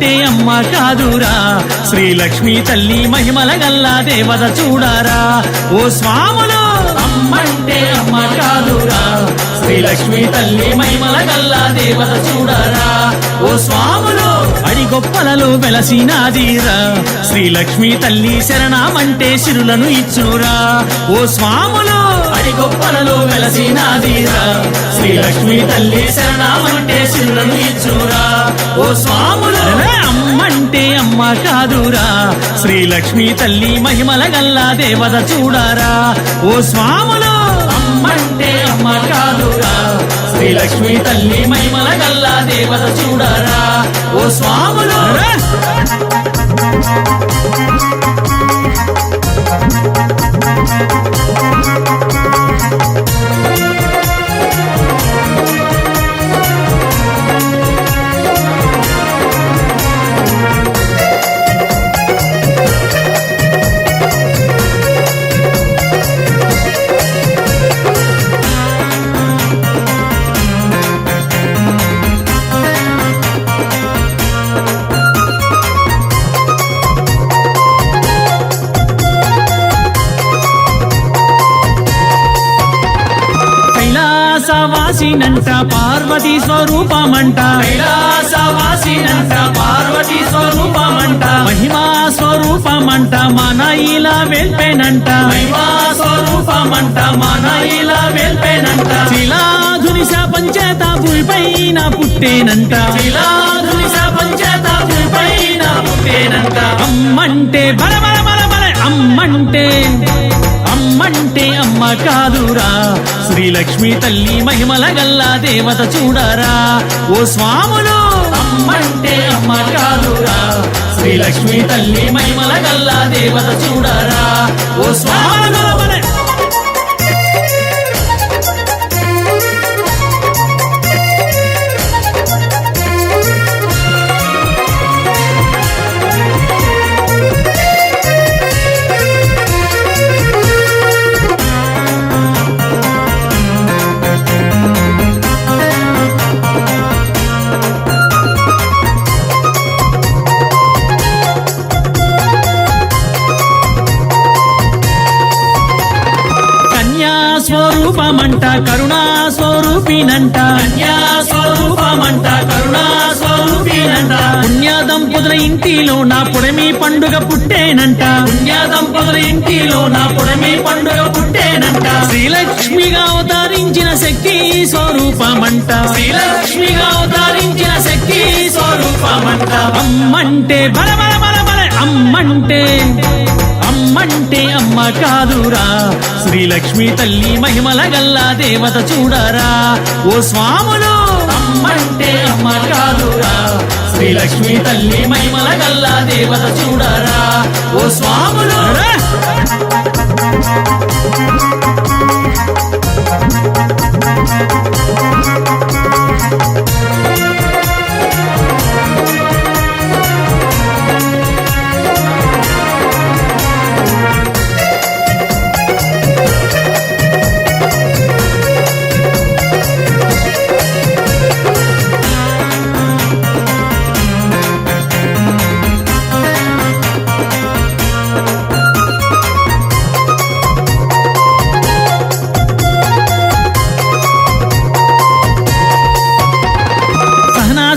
అమ్మంటే అమ్మ కాదురా శ్రీలక్ష్మి తల్లి మహిమల గల్లా దేవత చూడారా ఓ స్వాములు అమ్మంటే అమ్మ కాదురా శ్రీలక్ష్మి తల్లి మహిమల గల్లా దేవత చూడారా ఓ స్వాములు అడిగొప్పలలో వెలసినాదీరా శ్రీలక్ష్మి తల్లి శరణమంటే సిరులను ఇచ్చురా ఓ స్వాములు అడిగొప్పలలో వెలసినాదీరా శ్రీలక్ష్మి తల్లి శరణమంటే సిరులను ఇచ్చురా ఓ స్వాములు అమ్మంటే అమ్మ కాదురా శ్రీలక్ష్మి తల్లి మహిమల గల్లా దేవత చూడారా ఓ స్వాములు అమ్మంటే అమ్మ కాదురా శ్రీలక్ష్మి తల్లి మహిమల గల్లా దేవత చూడారా ఓ స్వాములు కైలాసవాసినంట పార్వతీ స్వరూపమంట కైలాసవాసినంట పార్వతీ స్వరూపమంట మహిమా స్వరూపమంట మన ఇలా వెల్పేనంట మహిమా స్వరూపమంట మన ఇలా వెల్పేనంట శిలాధుని శాపంచేత భూమిపైన పుట్టేనంట శిలాధుని శాపంచేత భూమిపైన పుట్టేనంట అమ్మంటే బల బల బల బల అమ్మంటే అమ్మంటే అమ్మ కాదురా శ్రీలక్ష్మి తల్లి మహిమల గల్లా దేవత చూడారా ఓ స్వాములు అమ్మంటే అమ్మ కాదురా శ్రీలక్ష్మి తల్లి మహిమల గల్లా దేవత చూడారా ఓ స్వాములు స్వరూపమంట కరుణా స్వరూపినంట కన్యా స్వరూపమంట కరుణా స్వరూపినంట పుణ్య దంపతుల ఇంటిలో నా పుడమి పండుగ పుట్టేనంట పుణ్య దంపతుల ఇంటిలో నా పుడమి పండుగ పుట్టేనంట శ్రీలక్ష్మిగా అవతరించిన శక్తి స్వరూపమంట శ్రీలక్ష్మిగా అవతరించిన శక్తి స్వరూపమంట అమ్మంటే బల బల బల బల అమ్మంటే అమ్మంటే అమ్మ కాదురా శ్రీలక్ష్మి తల్లి మహిమల గల్లా దేవత చూడారా ఓ స్వాములు అమ్మంటే అమ్మ కాదురా శ్రీలక్ష్మి తల్లి మహిమల గల్లా దేవత చూడారా ఓ స్వాములు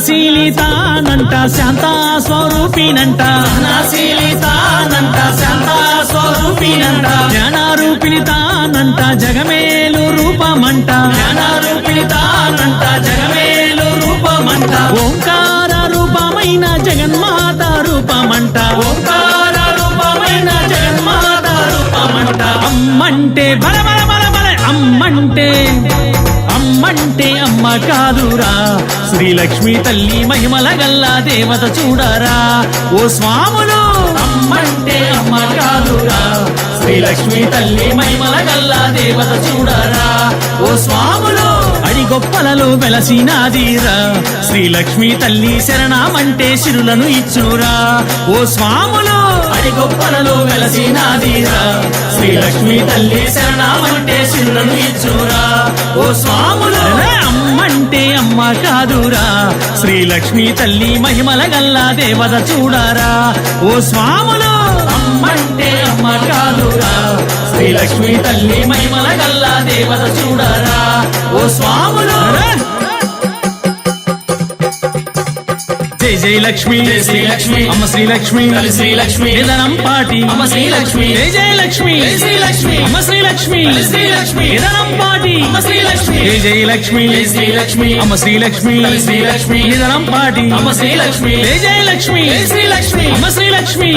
సహనశీలితానంట శాంతా స్వరూపినంట సహనశీలితానంట శాంతా స్వరూపినంట జ్ఞానారూపిణితానంట జగమేలు రూపమంట జ్ఞానారూపిణితానంట జగమేలు రూపమంట ఓంకార రూపమైన జగన్మాత రూపమంట ఓంకార రూపమైన జగన్మాత రూపమంట అమ్మంటే బల బల బల బల అమ్మంటే అమ్మంటే అమ్మ కాదురా శ్రీలక్ష్మి తల్లి మహిమల గల్లా దేవత చూడారా ఓ స్వాములు అమ్మంటే అమ్మ కాదురా శ్రీలక్ష్మి తల్లి మహిమల గల్లా దేవత చూడారా ఓ స్వాములు అడిగొప్పలలో వెలసినాదీరా శ్రీలక్ష్మి తల్లి శరణమంటే సిరులను ఇచ్చురా ఓ స్వాములు వారి గొప్పలలో వెలసినాదిరా శ్రీలక్ష్మి తల్లి శరణామంటే చిన్నను ఇచ్చురా ఓ స్వాములు అమ్మంటే అమ్మ కాదురా శ్రీలక్ష్మి తల్లి మహిమల గల్లా దేవత చూడారా ఓ స్వాములు అమ్మంటే అమ్మ కాదురా శ్రీలక్ష్మి తల్లి మహిమల గల్లా దేవత చూడారా ఓ స్వాములు జై జై లక్ష్మి జై శ్రీలక్ష్మి అమ్మ శ్రీలక్ష్మి తల్లి శ్రీలక్ష్మి నిదనం పాటి అమ్మ శ్రీలక్ష్మి జై జై లక్ష్మి జై శ్రీలక్ష్మి అమ్మ శ్రీలక్ష్మి తల్లి శ్రీలక్ష్మి నిదనం పాటి అమ్మ శ్రీలక్ష్మి జై జై లక్ష్మి జై శ్రీలక్ష్మి అమ్మ శ్రీలక్ష్మి తల్లి శ్రీలక్ష్మి నిదనం పాటి అమ్మ శ్రీలక్ష్మి జై జై లక్ష్మి జై శ్రీలక్ష్మి అమ్మ శ్రీలక్ష్మి